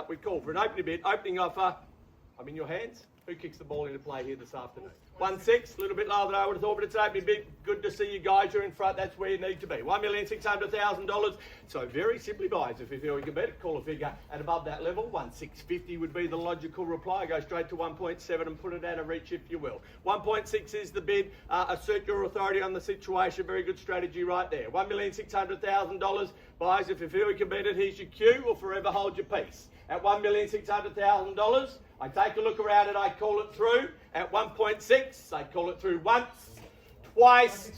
We call for an opening bid, opening offer. I'm in your hands. Who kicks the ball into play here this afternoon? 1-6, a little bit lower than I would have thought, but it's opening bid. Good to see you guys. You're in front. That's where you need to be. $1,600,000. So very simply, guys, if you feel you can bet it, call a figure at above that level. 1,650 would be the logical reply. Go straight to 1.7 and put it out of reach if you will. 1.6 is the bid. Assert your authority on the situation. Very good strategy right there. $1,600,000. Guys, if you feel you can bet it, here's your cue, or forever hold your peace. At $1,600,000, I take a look around and I call it through. At 1.6, I call it through once, twice.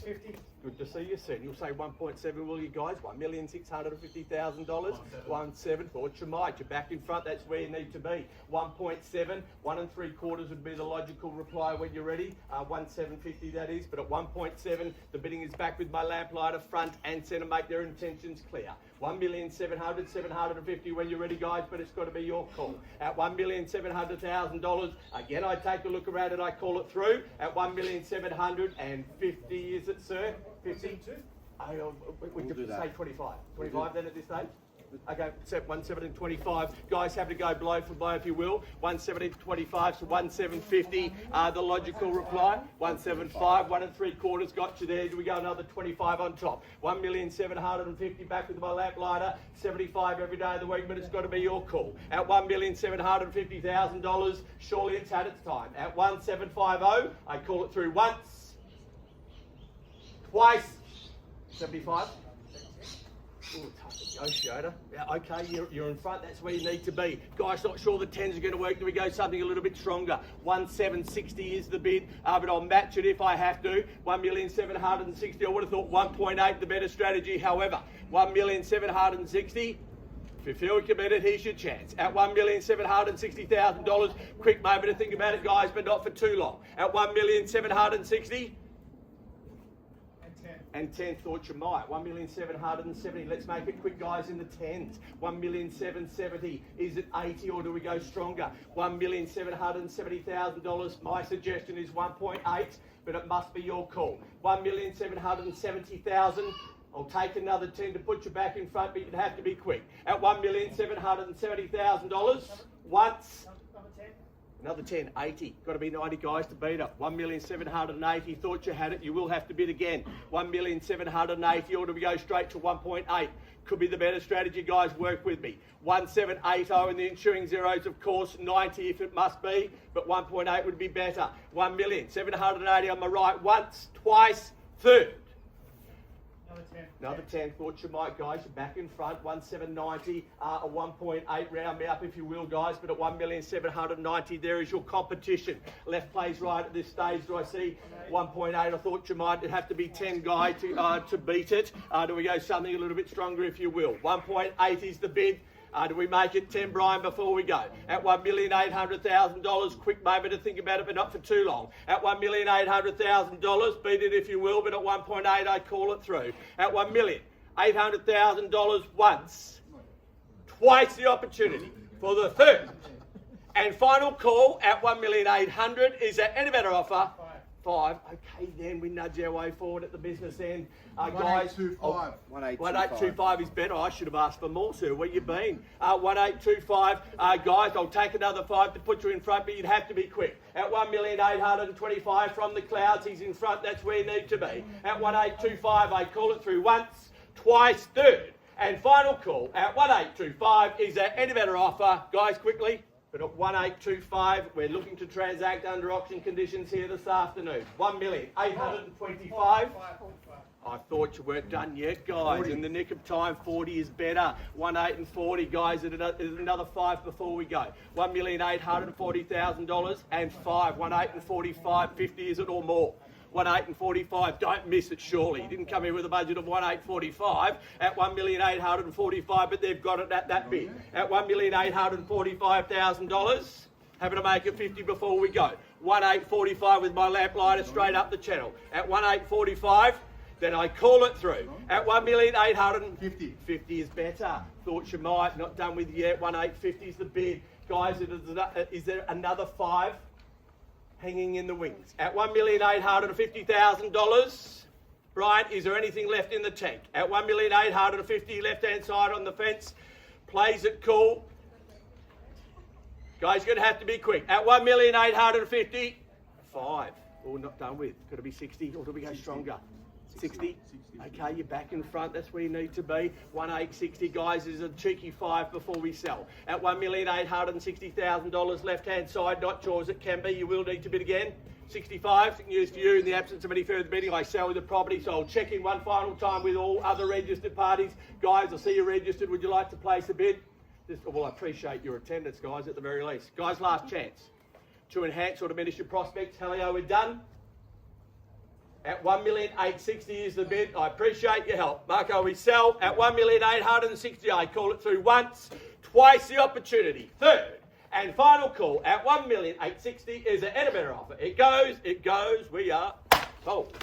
Good to see you soon. You'll say 1.7, will you guys? $1,650,000. 1.7, thought you might. You're back in front. That's where you need to be. 1.7, 1 3/4 would be the logical reply when you're ready. 1.750 that is. But at 1.7, the bidding is back with my lamplighter front and centre. Make their intentions clear. 1,700,000, 750 when you're ready, guys. But it's got to be your call. At $1,700,000, again I take a look around and I call it through. At 1,750, is it, sir? 50? We could say 25. 25 then at this stage? Okay, set 1.725. Guys, have to go blow for blow if you will. 1.725 to 1.750. The logical reply. 1.75, 1 3/4 got you there. Do we go another 25 on top? 1,750,000 back with my lamplighter. 75 every day of the week, but it's got to be your call. At $1,750,000, surely it's had its time. At 1.750, I call it through once, twice, 75. Ooh, tough negotiator. Yeah, okay, you're in front. That's where you need to be. Guys, not sure the 10s are going to work. Do we go something a little bit stronger? 1.760 is the bid, but I'll match it if I have to. 1,760,000. I would have thought 1.8 the better strategy. However, 1,760,000. If you feel you can bet it, here's your chance. At $1,760,000. Quick moment to think about it, guys, but not for too long. At 1,760,000. And 10 thought you might. 1,770,000. Let's make it quick, guys, in the 10s. 1,770,000. Is it 80 or do we go stronger? $1,770,000. My suggestion is 1.8, but it must be your call. 1,770,000. I'll take another 10 to put you back in front, but you'd have to be quick. At $1,770,000. Once. Another 10, 80. Got to be 90 guys to beat up. 1,780,000. Thought you had it. You will have to bid again. 1,780,000. Or do we go straight to 1.8? Could be the better strategy, guys. Work with me. 1,780 in the ensuing zeros, of course. 90 if it must be, but 1.8 would be better. 1,780,000 on my right. Once, twice, third. Another 10, thought you might, guys. You're back in front. 1,790, a 1.8 round me up if you will, guys. But at 1,790, there is your competition. Left plays right at this stage. Do I see 1.8? I thought you might. It'd have to be 10, guy, to beat it. Do we go something a little bit stronger if you will? 1.8 is the bid. Do we make it 10, Brian, before we go? At $1,800,000, quick moment to think about it, but not for too long. At $1,800,000, beat it if you will, but at 1.8, I call it through. At $1,800,000 once, twice the opportunity for the third and final call at $1,800,000. Is there any better offer? 5. Okay, then we nudge our way forward at the business end. Guys, 1825 is better. I should have asked for more, sir. Where you been? 1825. Guys, I'll take another 5 to put you in front, but you'd have to be quick. At 1,825 from the clouds, he's in front. That's where you need to be. At 1825, I call it through once, twice, third, and final call at 1825. Is there any better offer? Guys, quickly. But at 1825, we're looking to transact under auction conditions here this afternoon. 1,825,000. I thought you weren't done yet, guys. 40. In the nick of time, 40 is better. 1,840, guys. There's another 5 before we go. $1,840,000 and 5. 1,845, 50 is it or more? 1,845, don't miss it surely. He didn't come here with a budget of 1,845 at 1,845, but they've got it at that bid. At $1,845,000, having to make it 50 before we go. 1,845 with my lamplighter straight up the channel. At 1,845, then I call it through. At 1,850. 50 is better. Thought you might, not done with yet. 1,850 is the bid. Guys, is there another 5? Hanging in the wings. At $1,850,000, Brian, is there anything left in the tank? At $1,850,000, left-hand side on the fence, plays it cool. Guys, you're going to have to be quick. At 1,850,000, 5. Oh, not done with. Got to be 60, or do we go stronger? 60. Okay, you're back in front. That's where you need to be. 1,860, guys, is a cheeky 5 before we sell. At $1,860,000, left-hand side, not yours. It can be. You will need to bid again. 65, news to you. In the absence of any further bidding, I sell with the property, so I'll check in one final time with all other registered parties. Guys, I see you're registered. Would you like to place a bid? Well, I appreciate your attendance, guys, at the very least. Guys, last chance to enhance or diminish your prospects. Helio, we're done. At 1,860,000 is the bid. I appreciate your help. Marco, we sell at 1,860,000. I call it through once, twice the opportunity. Third and final call at 1,860,000 is an better offer. It goes, we are sold.